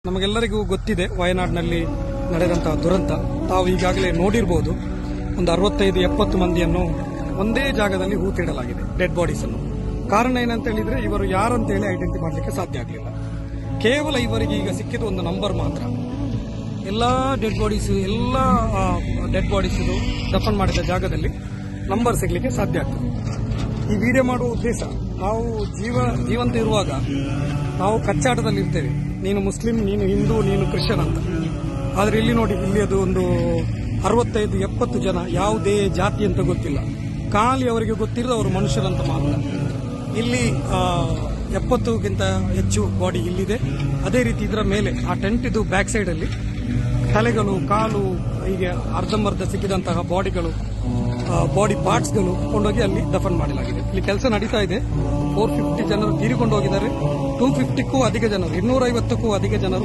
ನಮಗೆಲ್ಲರಿಗೂ ಗೊತ್ತಿದೆ ವಯನಾಡಿನಲ್ಲಿ ನಡೆದಂತಹ ದುರಂತ. ತಾವು ಈಗಾಗಲೇ ನೋಡಿರಬಹುದು, ಒಂದು 65-70 ಮಂದಿಯನ್ನು ಒಂದೇ ಜಾಗದಲ್ಲಿ ಹೂತಿಡಲಾಗಿದೆ, ಡೆಡ್ ಬಾಡೀಸ್ ಅನ್ನು. ಕಾರಣ ಏನಂತ ಹೇಳಿದ್ರೆ, ಇವರು ಯಾರಂತೇಳಿ ಐಡೆಂಟಿಫೈ ಮಾಡಲಿಕ್ಕೆ ಸಾಧ್ಯ ಆಗಲಿಲ್ಲ. ಕೇವಲ ಇವರಿಗೆ ಈಗ ಸಿಕ್ಕಿದ ಒಂದು ನಂಬರ್ ಮಾತ್ರ. ಎಲ್ಲ ಡೆಡ್ ಬಾಡೀಸ್ ದಫನ್ ಮಾಡಿದ ಜಾಗದಲ್ಲಿ ನಂಬರ್ ಸಿಗಲಿಕ್ಕೆ ಸಾಧ್ಯ ಆಗ್ತದೆ. ಈ ವಿಡಿಯೋ ಮಾಡುವ ಉದ್ದೇಶ, ನಾವು ಜೀವಂತ ಇರುವಾಗ ನಾವು ಕಚ್ಚಾಟದಲ್ಲಿ ಇರ್ತೇವೆ, ನೀನು ಮುಸ್ಲಿಂ, ನೀನು ಹಿಂದೂ, ನೀನು ಕ್ರಿಶ್ಚಿಯನ್ ಅಂತ. ಆದರೆ ಇಲ್ಲಿ ನೋಡಿ, ಇಲ್ಲಿ ಅದು ಒಂದು 65-70 ಜನ, ಯಾವುದೇ ಜಾತಿ ಅಂತ ಗೊತ್ತಿಲ್ಲ, ಖಾಲಿ ಅವರಿಗೆ ಗೊತ್ತಿರೋದು ಅವರು ಮನುಷ್ಯರಂತ ಮಾತ್ರ. ಇಲ್ಲಿ 70ಗಿಂತ ಹೆಚ್ಚು ಬಾಡಿ ಇಲ್ಲಿದೆ. ಅದೇ ರೀತಿ ಇದರ ಮೇಲೆ ಆ ಟೆಂಟ್ ಇದು ಬ್ಯಾಕ್ ಸೈಡ್ ಅಲ್ಲಿ ತಲೆಗಳು, ಕಾಲು, ಹೀಗೆ ಅರ್ಧಂಬರ್ಧ ಸಿಕ್ಕಿದಂತಹ ಬಾಡಿ ಪಾರ್ಟ್ಸ್ಗಳು ಕೊಂಡೋಗಿ ಅಲ್ಲಿ ದಫನ್ ಮಾಡಲಾಗಿದೆ. ಇಲ್ಲಿ ಕೆಲಸ ನಡೀತಾ ಇದೆ. 450 ಜನರು ತೀರಿಕೊಂಡು ಹೋಗಿದ್ದಾರೆ. 250ಕ್ಕೂ ಅಧಿಕ ಜನರು, 250ಕ್ಕೂ ಅಧಿಕ ಜನರು